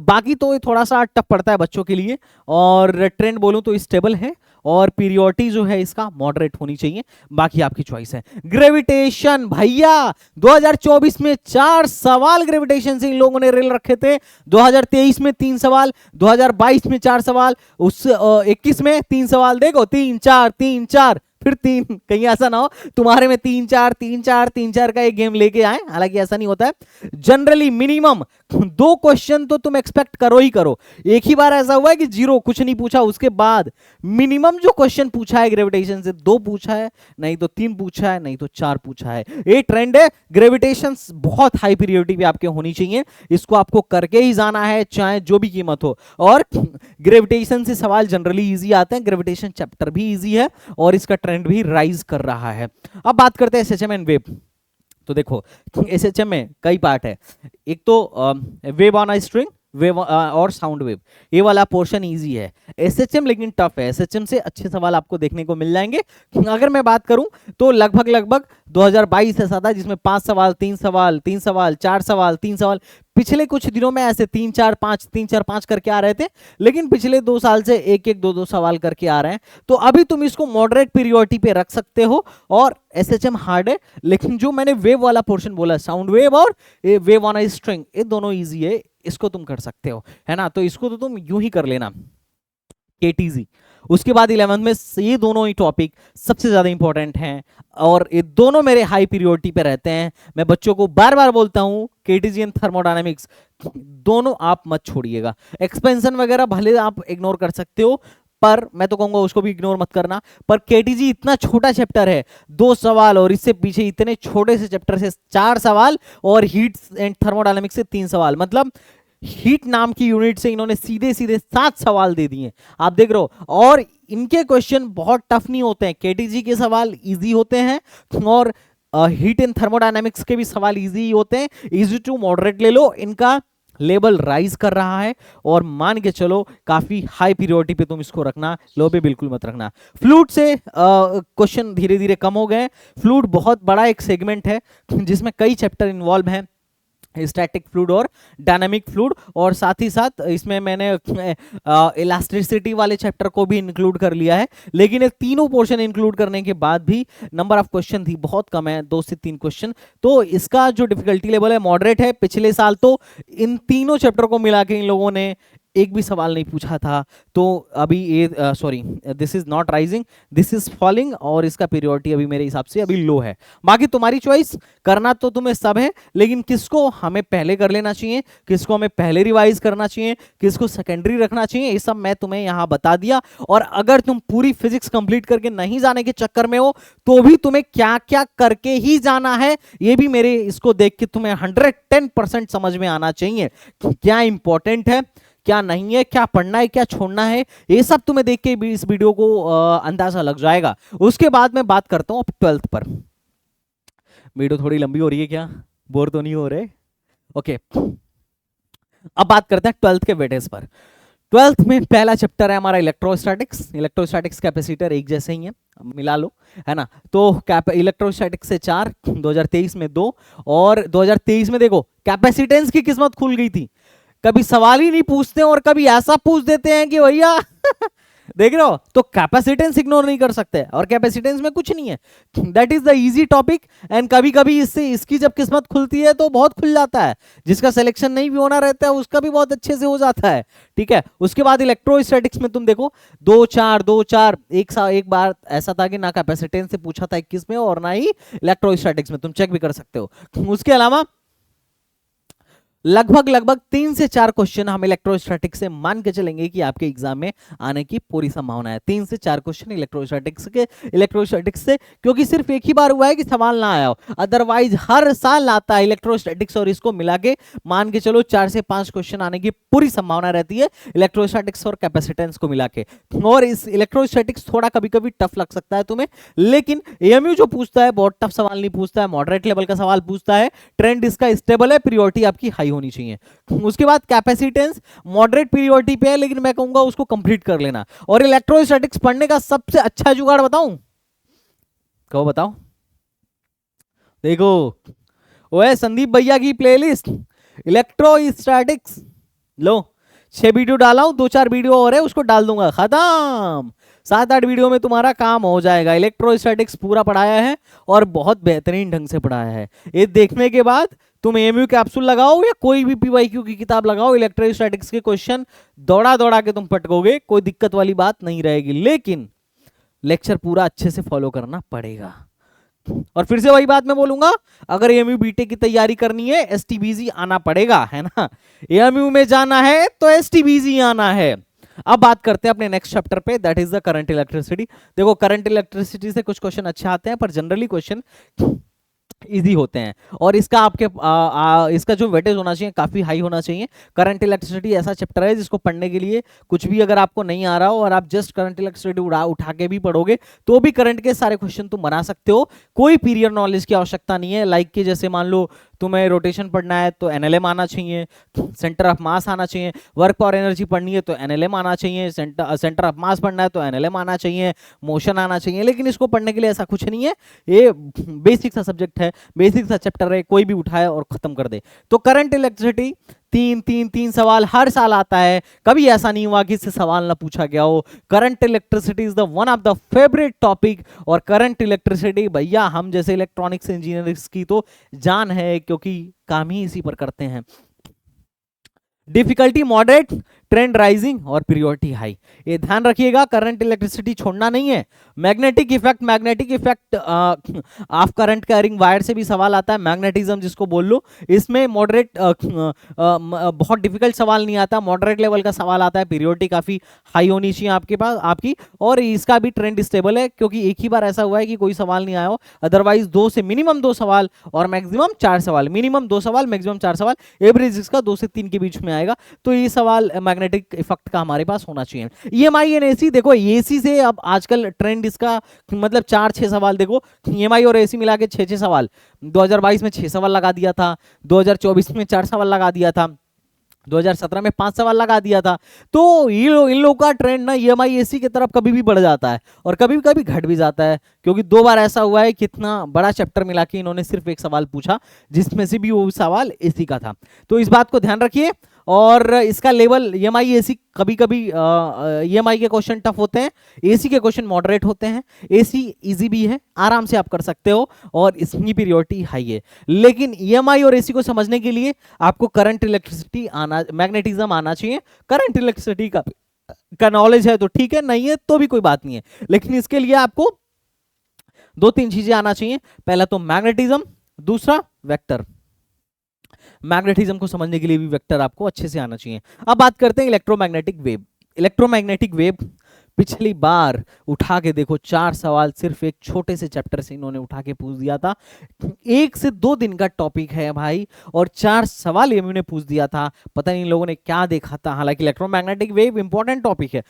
बाकी तो ये थोड़ा सा टफ पड़ता है बच्चों के लिए, और ट्रेंड बोलूं तो स्टेबल है, और पीरियोडिटी जो है इसका मॉडरेट होनी चाहिए। बाकी आपकी चॉइस है। ग्रेविटेशन भैया 2024 में 4 सवाल ग्रेविटेशन से इन लोगों ने रेल रखे थे। 2023 में 3 सवाल, 2022 में 4 सवाल, उस 21 में 3 सवाल। देखो 3 4 3 4 फिर 3, कहीं ऐसा ना हो तुम्हारे में 3 4 3 4 3 4 का एक गेम लेके आए, हालांकि ऐसा नहीं होता है। जनरली मिनिमम 2 क्वेश्चन तो तुम एक्सपेक्ट करो ही करो। एक ही बार ऐसा हुआ है कि 0 कुछ नहीं पूछा, उसके बाद मिनिमम जो क्वेश्चन पूछा है ग्रेविटेशन से 2 पूछा है, नहीं तो 3 पूछा है, नहीं तो 4 पूछा है। ये ट्रेंड है। ग्रेविटेशन बहुत हाई पीरियोडिटी पे आपके होनी चाहिए, इसको आपको करके ही जाना है, चाहे जो भी कीमत हो। और ग्रेविटेशन से सवाल जनरली इजी आते हैं, ग्रेविटेशन चैप्टर भी इजी है, और इसका ट्रेंड भी राइज कर रहा है। अब बात करते हैं एसएचएम एंड वेव। तो देखो एसएचएम में कई पार्ट है। एक तो wave on a string, wave और साउंड वेव, ये वाला पोर्शन इजी है। एसएचएम लेकिन टफ है, एसएचएम से अच्छे सवाल आपको देखने को मिल जाएंगे। अगर मैं बात करूं तो लगभग 2022 ऐसा था जिसमें 5 सवाल 3 सवाल 3 सवाल 4 सवाल 3 सवाल। पिछले कुछ दिनों में ऐसे 3 4 5 3 4 5 करके आ रहे थे, लेकिन पिछले 2 साल से 1 1 2 2 सवाल करके आ रहे हैं। तो अभी तुम इसको मॉडरेट पीरियोडिटी पे रख सकते हो, और एसएचएम हार्ड है। लेकिन जो मैंने वेव वाला पोर्शन बोला, साउंड वेव और वेव ऑन अ स्ट्रिंग, ये दोनों इजी है, इसको तुम कर सकते हो, है ना। तो इसको तो तुम यूं ही कर लेना केटीजी। उसके बाद 11th में ये दोनों ही टॉपिक सबसे ज्यादा इंपॉर्टेंट हैं, और ये दोनों मेरे हाई पीरियोडिटी पे रहते हैं। मैं बच्चों को बार बार बोलता हूं केटीजी एंड थर्मोडायनेमिक्स दोनों आप मत छोड़िएगा। एक्सपेंशन वगैरह भले आप इग्नोर कर सकते हो, पर मैं तो कहूंगा उसको भी इग्नोर मत करना। पर केटीजी इतना छोटा चैप्टर है, 2 सवाल, और इससे पीछे इतने छोटे से चैप्टर से 4 सवाल, और हीट एंड थर्मोडायनेमिक्स से 3 सवाल। मतलब हीट नाम की यूनिट से इन्होंने सीधे सीधे 7 सवाल दे दिए, आप देख रहे हो। और इनके क्वेश्चन बहुत टफ नहीं होते हैं, केटीजी के सवाल इजी होते हैं, और हीट एंड थर्मोडायनेमिक्स के भी सवाल इजी होते हैं। इजी टू मॉडरेट ले लो, इनका लेवल राइज कर रहा है, और मान के चलो काफी हाई पीरियोडिटी पे तुम इसको रखना, लो पे बिल्कुल मत रखना। फ्लूइड से क्वेश्चन धीरे धीरे कम हो गए। फ्लूइड बहुत बड़ा एक सेगमेंट है जिसमें कई चैप्टर इन्वॉल्व हैं, स्टैटिक फ्लूइड और डायनामिक फ्लूइड, और साथ ही साथ इसमें मैंने इलास्टिसिटी वाले चैप्टर को भी इंक्लूड कर लिया है। लेकिन ये तीनों पोर्शन इंक्लूड करने के बाद भी नंबर ऑफ क्वेश्चन थी बहुत कम है, 2 से 3 क्वेश्चन। तो इसका जो डिफिकल्टी लेवल है मॉडरेट है। पिछले साल तो इन तीनों चैप्टर को मिला के इन लोगों ने एक भी सवाल नहीं पूछा था। तो अभी ये sorry, this is not rising, this is falling, और इसका पीरियोडिटी अभी मेरे हिसाब से अभी लो है। बाकी तुम्हारी चॉइस, करना तो तुम्हें सब है, लेकिन किसको हमें पहले कर लेना चाहिए, किसको हमें पहले रिवाइज करना चाहिए, किसको सेकेंडरी रखना चाहिए, ये सब मैं तुम्हें यहाँ बता दिया। और अगर तुम पूरी फिजिक्स कंप्लीट करके नहीं जाने के चक्कर में हो, तो भी तुम्हें क्या क्या करके ही जाना है, ये भी मेरे इसको देख के तुम्हें 110% समझ में आना चाहिए। क्या इंपॉर्टेंट है, क्या नहीं है, क्या पढ़ना है, क्या छोड़ना है, ये सब तुम्हें देख के भी इस वीडियो को अंदाजा लग जाएगा। उसके बाद मैं बात करता हूँ 12th पर। वीडियो थोड़ी लंबी हो रही है, क्या बोर तो नहीं हो रहे? ओके, अब बात करते हैं 12th के वेटेज पर। 12th में पहला चैप्टर है हमारा इलेक्ट्रोस्टैटिक्स। इलेक्ट्रोस्टैटिक्स कैपेसिटर एक जैसे ही है, मिला लो, है ना। तो इलेक्ट्रोस्टैटिक्स से 4, 2023 में 2, और 2023 में देखो कैपेसिटेंस की किस्मत खुल गई थी। कभी सवाल ही नहीं पूछते और कभी ऐसा पूछ देते हैं कि भैया देख रहे हो, तो कैपेसिटेंस इग्नोर नहीं कर सकते, और कैपेसिटेंस में कुछ नहीं है, that is the easy topic. And कभी कभी इससे इसकी जब किस्मत खुलती है तो बहुत खुल जाता है, जिसका सिलेक्शन नहीं भी होना रहता है उसका भी बहुत अच्छे से हो जाता है, ठीक है। उसके बाद इलेक्ट्रोस्टैटिक्स में तुम देखो 2 4 2 4, एक बार ऐसा था कि ना कैपेसिटेंस से पूछा था 21 में, और ना ही इलेक्ट्रोस्टैटिक्स में, तुम चेक भी कर सकते हो। उसके अलावा लगभग लगभग 3 से 4 क्वेश्चन हम इलेक्ट्रोस्टैटिक्स से मान के चलेंगे कि आपके एग्जाम में आने की पूरी संभावना है। 3 से 4 क्वेश्चन इलेक्ट्रोस्टैटिक्स से, क्योंकि सिर्फ एक ही बार हुआ है कि सवाल ना आया हो, अदरवाइज हर साल आता है इलेक्ट्रोस्टैटिक्स, और इसको मिला के मान के चलो 4 से 5 क्वेश्चन आने की पूरी संभावना रहती है इलेक्ट्रोस्टैटिक्स और कैपेसिटेंस को मिला के। और इस इलेक्ट्रोस्टैटिक्स थोड़ा कभी कभी टफ लग सकता है तुम्हें, लेकिन एएमयू जो पूछता है बहुत टफ सवाल नहीं पूछता है, मॉडरेट लेवल का सवाल पूछता है, ट्रेंड इसका स्टेबल है, प्रियोरिटी आपकी हाई होनी चाहिए। उसके बाद कैपेसिटेंस मॉडरेट प्रियोरिटी पे है, लेकिन मैं कहूंगा उसको कंप्लीट कर लेना। और इलेक्ट्रोस्टैटिक्स पढ़ने का सबसे अच्छा जुगाड़ बताऊं, कहो बताओ, देखो ओए संदीप भैया की प्लेलिस्ट इलेक्ट्रोस्टैटिक्स, लो 6 वीडियो डाला हूं, 2-4 वीडियो और है उसको डाल दूंगा, खत्म। 7-8 वीडियो में तुम्हारा काम हो जाएगा। इलेक्ट्रोस्टैटिक्स पूरा पढ़ाया है और बहुत बेहतरीन ढंग से पढ़ाया है। ये देखने के बाद तुम एमयू कैप्सूल लगाओ या कोई भी पीवाईक्यू की किताब लगाओ, इलेक्ट्रोस्टैटिक्स के क्वेश्चन दौड़ा दौड़ा के तुम पटकोगे, कोई दिक्कत वाली बात नहीं रहेगी। लेकिन लेक्चर पूरा अच्छे से फॉलो करना पड़ेगा। और फिर से वही बात मैं बोलूंगा, अगर एएमयू बीटेक की तैयारी करनी है एसटीबीजी आना पड़ेगा, है ना। एएमयू में जाना है तो एसटीबीजी आना है। अब बात करते हैं अपने नेक्स्ट चैप्टर पे, that is the current electricity. देखो करंट इलेक्ट्रिसिटी से कुछ क्वेश्चन अच्छे आते हैं, पर जनरली क्वेश्चन इजी होते हैं, और इसका आपके इसका जो वेटेज होना चाहिए काफी हाई होना चाहिए। करंट इलेक्ट्रिसिटी ऐसा चैप्टर है जिसको पढ़ने के लिए कुछ भी अगर आपको नहीं आ रहा हो और आप जस्ट करंट इलेक्ट्रिसिटी उठा के भी पढ़ोगे तो भी करंट के सारे क्वेश्चन तुम बना सकते हो। कोई पीरियड नॉलेज की आवश्यकता नहीं है। लाइक कि जैसे मान लो तुम्हें रोटेशन पढ़ना है तो एनएलएम आना चाहिए, सेंटर ऑफ मास आना चाहिए, वर्क पावर एनर्जी पढ़नी है तो एनएलएम आना चाहिए, सेंटर ऑफ मास पढ़ना है तो एनएलएम आना चाहिए, मोशन आना चाहिए। लेकिन इसको पढ़ने के लिए ऐसा कुछ नहीं है, ये बेसिक सा सब्जेक्ट है, बेसिक सा चैप्टर है, कोई भी उठाए और खत्म कर दे। तो करंट इलेक्ट्रिसिटी 3 सवाल हर साल आता है, कभी ऐसा नहीं हुआ कि इससे सवाल ना पूछा गया हो। Current electricity is the one of the favourite topic, और करंट इलेक्ट्रिसिटी भैया हम जैसे इलेक्ट्रॉनिक्स इंजीनियर्स की तो जान है, क्योंकि काम ही इसी पर करते हैं। डिफिकल्टी मॉडरेट, ट्रेंड राइजिंग और पीरियोडिटी हाई, ये ध्यान रखिएगा। करंट इलेक्ट्रिसिटी छोड़ना नहीं है। Magnetic effect of current carrying wire से भी सवाल आता है, मैग्नेटिज्म जिसको बोल लो। इसमें मॉडरेट बहुत डिफिकल्ट सवाल नहीं आता, मॉडरेट लेवल का सवाल आता है। पीरियोडिटी काफी हाई होनी चाहिए आपके पास आपकी, और इसका भी ट्रेंड स्टेबल है, क्योंकि एक ही बार ऐसा हुआ है कि कोई सवाल नहीं आया हो। अदरवाइज मिनिमम 2 सवाल और मैक्सिमम 4 सवाल, मिनिमम 2 सवाल मैक्सिमम 4 सवाल, एवरेज इसका 2 से 3 के बीच में आएगा। तो ये सवाल मैग्नेटिक इफेक्ट का हमारे पास होना चाहिए। ईएमआई एंड एसी, देखो एसी से अब आजकल ट्रेंड इसका मतलब 4-6 सवाल, देखो ईएमआई और एसी मिला के 6-6 सवाल। 2022 में 6 सवाल लगा दिया था, 2024 में 4 सवाल लगा दिया था, 2017 में 5 सवाल लगा दिया था। तो इन लोगों का ट्रेंड ना ईएमआई एसी की तरफ कभी भी बढ़ जाता है और कभी कभी घट भी जाता है, क्योंकि 2 बार ऐसा हुआ है कितना बड़ा चैप्टर मिला के इन्होंने सिर्फ एक सवाल पूछा, जिसमें से भी वो सवाल एसी का था। तो इस बात को ध्यान रखिए। और इसका लेवल ईएमआई एसी, कभी कभी ईएमआई के क्वेश्चन टफ होते हैं, एसी के क्वेश्चन मॉडरेट होते हैं। एसी इजी भी है, आराम से आप कर सकते हो, और इसकी पीरियोडिटी हाई है। लेकिन ईएमआई और एसी को समझने के लिए आपको करंट इलेक्ट्रिसिटी आना, मैग्नेटिज्म आना चाहिए। करंट इलेक्ट्रिसिटी का नॉलेज है तो ठीक है, नहीं है तो भी कोई बात नहीं है, लेकिन इसके लिए आपको 2-3 चीजें आना चाहिए। पहला तो मैग्नेटिज्म, दूसरा वेक्टर। मैग्नेटिज्म को समझने के लिए भी वेक्टर आपको अच्छे से आना चाहिए। अब बात करते हैं इलेक्ट्रोमैग्नेटिक वेव। इलेक्ट्रोमैग्नेटिक वेव पिछली बार उठा के देखो 4 सवाल सिर्फ एक छोटे से चैप्टर से इन्होंने उठा के पूछ दिया था। 1 से 2 दिन का टॉपिक है भाई, और 4 सवाल एमयू ने पूछ दिया था। पता नहीं इन लोगों ने क्या देखा था। हालांकि इलेक्ट्रोमैग्नेटिक वेव इंपॉर्टेंट टॉपिक है,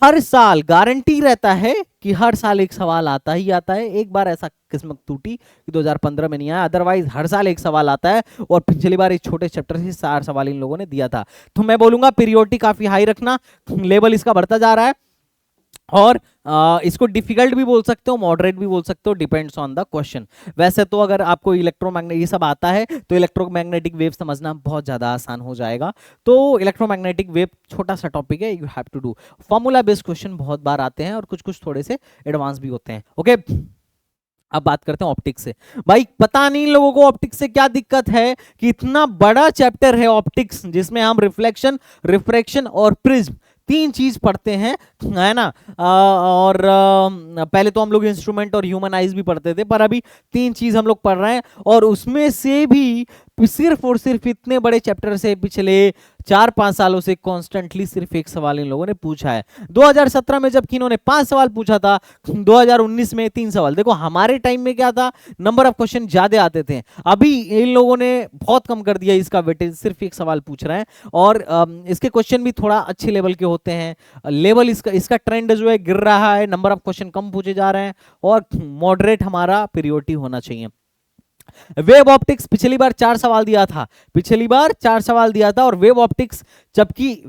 हर साल गारंटी रहता है कि हर साल एक सवाल आता ही आता है। एक बार ऐसा किस्मत टूटी कि 2015 में नहीं आया, अदरवाइज हर साल एक सवाल आता है, और पिछली बार एक छोटे चैप्टर से 4 सवाल इन लोगों ने दिया था। तो मैं बोलूंगा पीरियोडिटी काफी हाई रखना, लेवल इसका बढ़ता जा रहा है, और इसको डिफिकल्ट भी बोल सकते हो, मॉडरेट भी बोल सकते हो, डिपेंड्स ऑन द क्वेश्चन। वैसे तो अगर आपको इलेक्ट्रोमैग्नेट ये सब आता है तो इलेक्ट्रोमैग्नेटिक वेव समझना बहुत ज्यादा आसान हो जाएगा। तो इलेक्ट्रोमैग्नेटिक वेव छोटा सा टॉपिक है, you have to do. Formula based question बहुत बार आते हैं, और कुछ कुछ थोड़े से एडवांस भी होते हैं। ओके, अब बात करते हैं ऑप्टिक्स से। भाई पता नहीं इन लोगों को ऑप्टिक्स से क्या दिक्कत है कि इतना बड़ा चैप्टर है ऑप्टिक्स, जिसमें हम रिफ्लेक्शन, रिफ्रैक्शन और प्रिज्म 3 चीज पढ़ते हैं, है ना। और पहले तो हम लोग इंस्ट्रूमेंट और ह्यूमन आइज भी पढ़ते थे, पर अभी 3 चीज हम लोग पढ़ रहे हैं, और उसमें से भी सिर्फ और सिर्फ इतने बड़े चैप्टर से पिछले 4-5 सालों से कॉन्स्टेंटली सिर्फ एक सवाल इन लोगों ने पूछा है। 2017 में जबकि इन्होंने 5 सवाल पूछा था, 2019 में 3 सवाल। देखो हमारे टाइम में क्या था, नंबर ऑफ क्वेश्चन ज्यादा आते थे, अभी इन लोगों ने बहुत कम कर दिया इसका वेटेज, सिर्फ एक सवाल पूछ रहे हैं। और इसके क्वेश्चन भी थोड़ा अच्छे लेवल के होते हैं। लेवल इसका ट्रेंड जो है गिर रहा है, नंबर ऑफ क्वेश्चन कम पूछे जा रहे हैं और मॉडरेट हमारा प्रियोरिटी होना चाहिए। वेब ऑप्टिक्स पिछली बार 4 सवाल दिया था, पिछली बार 4 सवाल दिया था, और वेब ऑप्टिक्स जबकि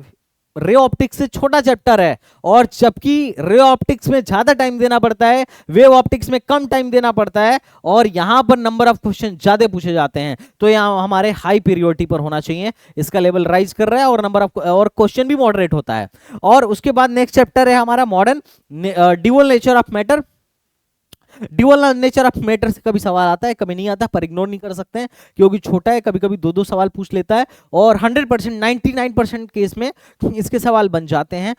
रे ऑप्टिक्स से छोटा चैप्टर है, और जबकि रे ऑप्टिक्स में ज्यादा टाइम देना पड़ता है, वेव ऑप्टिक्स में कम टाइम देना पड़ता है, और यहां पर नंबर ऑफ क्वेश्चन ज्यादा पूछे जाते हैं। तो यहां हमारे हाई प्रियोरिटी पर होना चाहिए, इसका लेवल राइज कर रहा है और नंबर ऑफ और क्वेश्चन भी मॉडरेट होता है। और उसके बाद नेक्स्ट चैप्टर है हमारा modern dual nature of matter. Dual nature of matter से कभी सवाल आता है, कभी नहीं आता, पर इग्नोर नहीं कर सकते हैं क्योंकि छोटा है, कभी कभी 2-2 सवाल पूछ लेता है, और 100% 99% केस में इसके सवाल बन जाते हैं।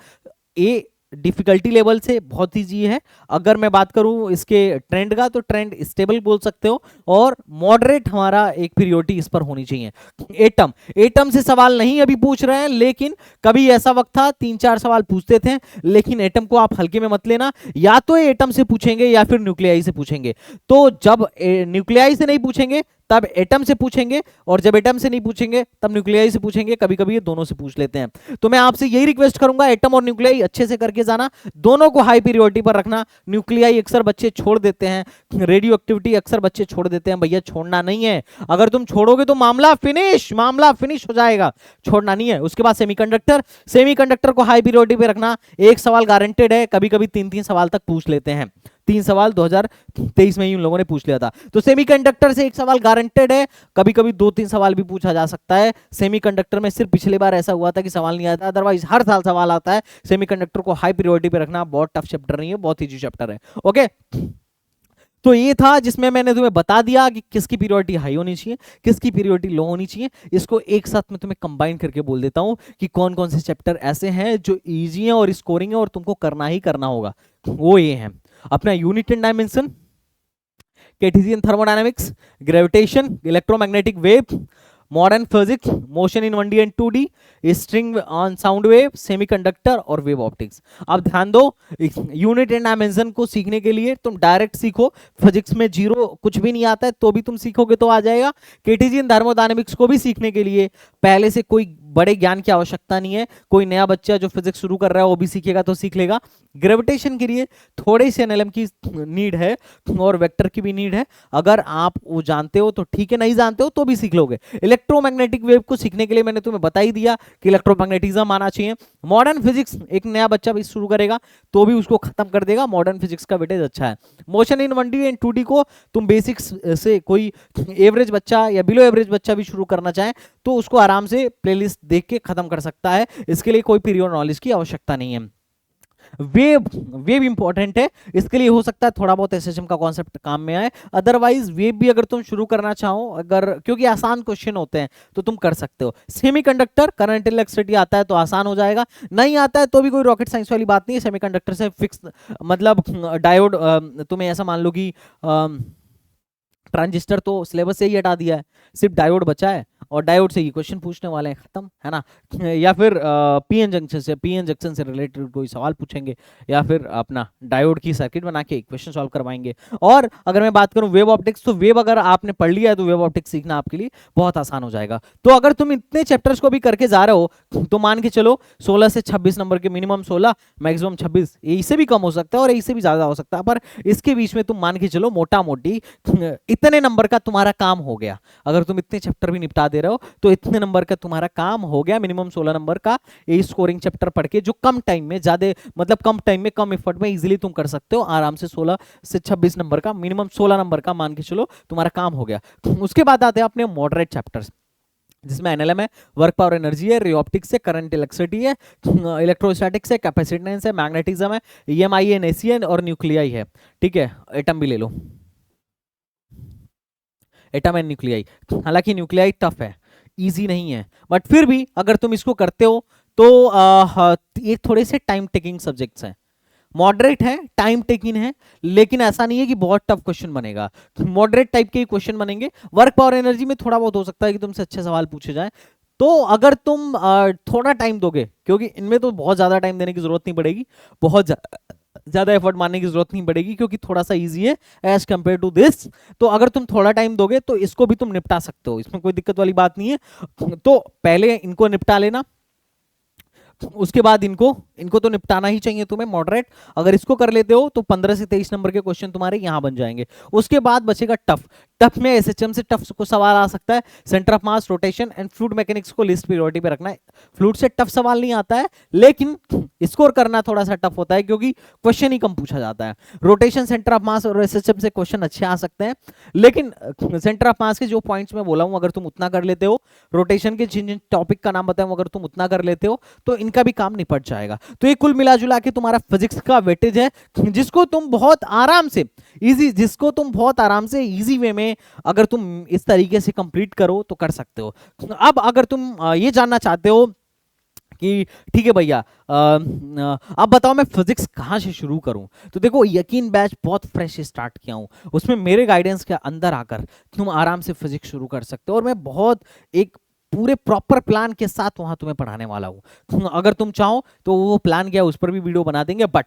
ए डिफिकल्टी लेवल से बहुत ईजी है। अगर मैं बात करूं इसके ट्रेंड का, तो ट्रेंड स्टेबल बोल सकते हो, और मॉडरेट हमारा एक प्रियोरिटी इस पर होनी चाहिए। एटम से सवाल नहीं अभी पूछ रहे हैं, लेकिन कभी ऐसा वक्त था 3-4 सवाल पूछते थे, लेकिन एटम को आप हल्के में मत लेना, या तो एटम से पूछेंगे या फिर न्यूक्लियाई से पूछेंगे। तो जब न्यूक्लियाई से नहीं पूछेंगे तब एटम से पूछेंगे, और जब एटम से नहीं पूछेंगे तब न्यूक्लियाई से पूछेंगे, कभी कभी ये दोनों से पूछ लेते हैं। तो मैं आपसे यही रिक्वेस्ट करूंगा, एटम और न्यूक्लियाई अच्छे से करके जाना, दोनों को हाई प्रियोरिटी पर रखना। न्यूक्लियाई अक्सर बच्चे छोड़ देते हैं, रेडियो एक्टिविटी अक्सर बच्चे छोड़ देते हैं, भैया छोड़ना नहीं है। अगर तुम छोड़ोगे तो मामला फिनिश हो जाएगा, छोड़ना नहीं है। उसके बाद सेमीकंडक्टर को हाई प्रियोरिटी पे रखना, एक सवाल गारंटेड है, कभी कभी 3-3 सवाल तक पूछ लेते हैं। 3 सवाल 2023 में ही उन लोगों ने पूछ लिया था। तो सेमीकंडक्टर से एक सवाल गारंटेड है, कभी कभी 2-3 सवाल भी पूछा जा सकता है। सेमीकंडक्टर में सिर्फ पिछले बार ऐसा हुआ था कि सवाल नहीं आया था, अदरवाइज हर साल सवाल आता है। सेमीकंडक्टर को हाई प्रायोरिटी पे रखना, बहुत टफ चैप्टर नहीं है, बहुत इजी चैप्टर है। ओके, तो ये था जिसमें मैंने तुम्हें बता दिया कि किसकी प्रियोरिटी हाई होनी चाहिए, किसकी प्रियोरिटी लो होनी चाहिए। इसको एक साथ में तुम्हें कंबाइन करके बोल देता हूं कि कौन कौन से चैप्टर ऐसे हैं जो इजी हैं और स्कोरिंग है और तुमको करना ही करना होगा। वो ये है अपना unit and dimension, Cartesian thermodynamics, gravitation, electromagnetic wave, modern physics, motion in 1D and 2D, string on sound wave, semiconductor और वेव ऑप्टिक्स। अब ध्यान दो, यूनिट एंड डायमेंशन को सीखने के लिए तुम डायरेक्ट सीखो, फिजिक्स में जीरो कुछ भी नहीं आता है तो भी तुम सीखोगे तो आ जाएगा। कार्टेशियन थर्मोडायनेमिक्स को भी सीखने के लिए पहले से कोई बड़े ज्ञान की आवश्यकता नहीं है, कोई नया बच्चा जो फिजिक्स शुरू कर रहा है वो भी सीखेगा तो सीख लेगा। ग्रेविटेशन के लिए थोड़े से एनएलएम की नीड है और वेक्टर की भी नीड है, अगर आप वो जानते हो तो ठीक है, नहीं जानते हो तो भी सीख लोगे। इलेक्ट्रोमैग्नेटिक वेव को सीखने के लिए मैंने तुम्हें बता ही दिया कि इलेक्ट्रोमैग्नेटिज्म आना चाहिए। मॉडर्न फिजिक्स एक नया बच्चा भी शुरू करेगा तो भी उसको खत्म कर देगा, मॉडर्न फिजिक्स का वेटेज अच्छा है। Motion in 1D and 2D को तुम बेसिक्स से कोई एवरेज बच्चा या बिलो एवरेज बच्चा भी शुरू करना चाहे तो उसको आराम से प्लेलिस्ट देख के खत्म कर सकता है, इसके लिए कोई पीरियड नॉलेज की आवश्यकता नहीं है। वेव इंपॉर्टेंट है, इसके लिए हो सकता है थोड़ा बहुत एसएचएम का कॉन्सेप्ट काम में आए, अदरवाइज वेव भी अगर तुम शुरू करना चाहो, अगर क्योंकि आसान क्वेश्चन होते हैं तो तुम कर सकते हो। सेमीकंडक्टर करंट इलेक्ट्रिसिटी आता है तो आसान हो जाएगा, नहीं आता है तो भी कोई रॉकेट साइंस वाली बात नहीं है। सेमीकंडक्टर से फिक्स मतलब डायोड, तुम्हें ऐसा मान लो कि ट्रांजिस्टर तो सिलेबस से ही हटा दिया है, सिर्फ डायोड बचा है और डायोड से ही क्वेश्चन पूछने वाले हैं, खत्म है ना। या फिर पीएन जंक्शन से रिलेटेड कोई सवाल पूछेंगे, या फिर अपना डायोड की सर्किट बना के क्वेश्चन सॉल्व करवाएंगे। और अगर मैं बात करूं वेव ऑप्टिक्स, तो वेव अगर आपने पढ़ लिया है तो वेव ऑप्टिक्स सीखना आपके लिए बहुत आसान हो जाएगा। तो अगर तुम इतने चैप्टर्स को भी करके जा रहे हो तो मान के चलो 16 से 26 नंबर के, मिनिमम 16 मैक्सिमम 26, इससे भी कम हो सकता है और इससे भी ज्यादा हो सकता है, पर इसके बीच में तुम मान के चलो मोटा मोटी इतने नंबर का तुम्हारा काम हो गया। अगर तुम इतने चैप्टर भी निपटा दे रहे हो तो इतने नंबर का तुम्हारा काम हो गया, मिनिमम 16 नंबर का ए स्कोरिंग चैप्टर पढ़ के, जो कम टाइम में ज्यादा मतलब कम टाइम में कम एफर्ट में इजीली तुम कर सकते हो आराम से। 16 से 26 नंबर का, मिनिमम 16 नंबर का मान के चलो तुम्हारा काम हो गया। उसके बाद आते हैं अपने मॉडरेट चैप्टर्स, जिसमें एनएलएम है, वर्क पावर एनर्जी है, रे ऑप्टिक्स है, करंट इलेक्ट्रिसिटी है, इलेक्ट्रोस्टैटिक्स है, कैपेसिटेंस है, मैग्नेटिज्म है, ईएमआई है, एसीएन और न्यूक्लियाई है। ठीक है, एटम भी ले लो, एटम एंड न्यूक्लियाई। हालांकि न्यूक्लियाई टफ है, इजी नहीं है, बट फिर भी अगर तुम इसको करते हो तो ये थोड़े से टाइम टेकिंग सब्जेक्ट्स हैं, मॉडरेट है, टाइम टेकिंग है, लेकिन ऐसा नहीं है कि बहुत टफ क्वेश्चन बनेगा। मॉडरेट टाइप के क्वेश्चन बनेंगे। वर्क पावर एनर्जी में थोड़ा बहुत हो सकता है कि तुमसे अच्छे सवाल पूछे जाए। तो अगर तुम थोड़ा टाइम दोगे, क्योंकि इनमें तो बहुत ज्यादा टाइम देने की जरूरत नहीं पड़ेगी, बहुत ज्यादा एफर्ट मारने की जरूरत नहीं पड़ेगी, क्योंकि थोड़ा सा इजी है एज कंपेयर टू दिस। तो अगर तुम थोड़ा टाइम दोगे तो इसको भी तुम निपटा सकते हो, इसमें कोई दिक्कत वाली बात नहीं है। तो पहले इनको निपटा लेना, उसके बाद इनको इनको तो निपटाना ही चाहिए तुम्हें मॉडरेट। अगर इसको कर लेते हो तो 15 से 23 नंबर के क्वेश्चन तुम्हारे यहां बन जाएंगे। उसके बाद बचेगा टफ। टफ में एसएचएम से टफ को सवाल आ सकता है, centre of mass, rotation and fluid mechanics को लिस्ट प्रायोरिटी पे रखना है। फ्लूइड से टफ सवाल नहीं आता है, लेकिन स्कोर करना थोड़ा सा टफ होता है क्योंकि क्वेश्चन ही कम पूछा जाता है। रोटेशन, सेंटर ऑफ मास और एसएचएम से क्वेश्चन अच्छे आ सकते हैं, लेकिन सेंटर ऑफ मास के जो पॉइंट्स मैं बोला हूं अगर तुम उतना कर लेते हो, रोटेशन के जिन जिन टॉपिक का नाम बताऊं अगर तुम उतना कर लेते हो, तो इनका भी काम निपट जाएगा। तो ये कुल मिला जुला के तुम्हारा फिजिक्स का वेटेज है, जिसको तुम बहुत आराम से इजी वे में अगर तुम इस तरीके से कंप्लीट करो तो कर सकते हो। अब अगर तुम ये जानना चाहते हो कि ठीक है भैया, अब बताओ मैं फिजिक्स कहाँ से शुरू करूं, तो देखो यकीन बैच बहुत फ्रेश स्टार्ट किया हूं, उसमें मेरे गाइडेंस के अंदर आकर तुम आराम से फिजिक्स शुरू कर सकते हो, और मैं बहुत एक पूरे प्रॉपर प्लान के साथ वहां तुम्हें पढ़ाने वाला हूं। अगर तुम चाहो तो वो प्लान क्या है उस पर भी वीडियो बना देंगे, बट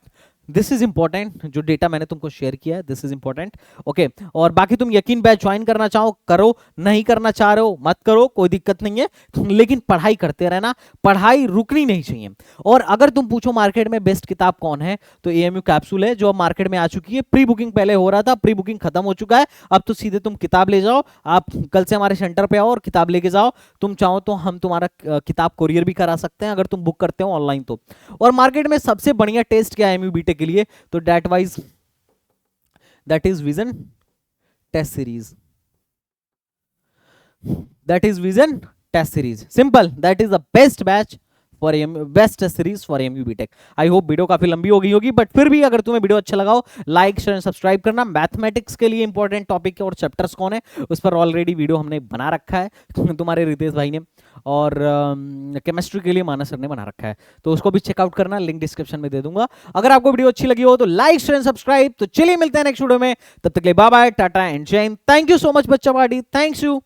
दिस इज इंपॉर्टेंट, जो डेटा मैंने तुमको शेयर किया है दिस इज इंपॉर्टेंट। ओके, और बाकी तुम यकीन बैच ज्वाइन करना चाहो करो, नहीं करना चाह रहे हो मत करो, कोई दिक्कत नहीं है, लेकिन पढ़ाई करते रहना, पढ़ाई रुकनी नहीं चाहिए। और अगर तुम पूछो मार्केट में बेस्ट किताब कौन है, तो एएमयू कैप्सूल है, जो अब मार्केट में आ चुकी है। प्री बुकिंग पहले हो रहा था, प्री बुकिंग खत्म हो चुका है, अब तो सीधे तुम किताब ले जाओ। आप कल से हमारे सेंटर पे आओ और किताब लेके जाओ। तुम चाहो तो हम तुम्हारा किताब कोरियर भी करा सकते हैं अगर तुम बुक करते हो ऑनलाइन तो। और मार्केट में सबसे बढ़िया टेस्ट क्या है एमयू बीटेक के लिए, तो that is vision test series, simple, that is the best batch for best series for MU BTech. I hope video काफी लंबी हो गई होगी, बट फिर भी अगर तुम्हें वीडियो अच्छा लगा हो, लाइक शेयर सब्सक्राइब करना। मैथमेटिक्स के लिए इंपॉर्टेंट टॉपिक और चैप्टर्स कौन है उस पर ऑलरेडी वीडियो हमने बना रखा है तुम्हारे रितेश भाई ने, और केमिस्ट्री के लिए मानस सर ने बना रखा है, तो उसको भी चेकआउट करना, लिंक डिस्क्रिप्शन में दे दूंगा। अगर आपको वीडियो अच्छी लगी हो तो लाइक शेयर सब्सक्राइब। तो चलिए मिलते हैं नेक्स्ट वीडियो में, तब तक के लिए बाय बाय, टाटा एंड जय Hind. Thank you so much बच्चा पार्टी, थैंक्स यू।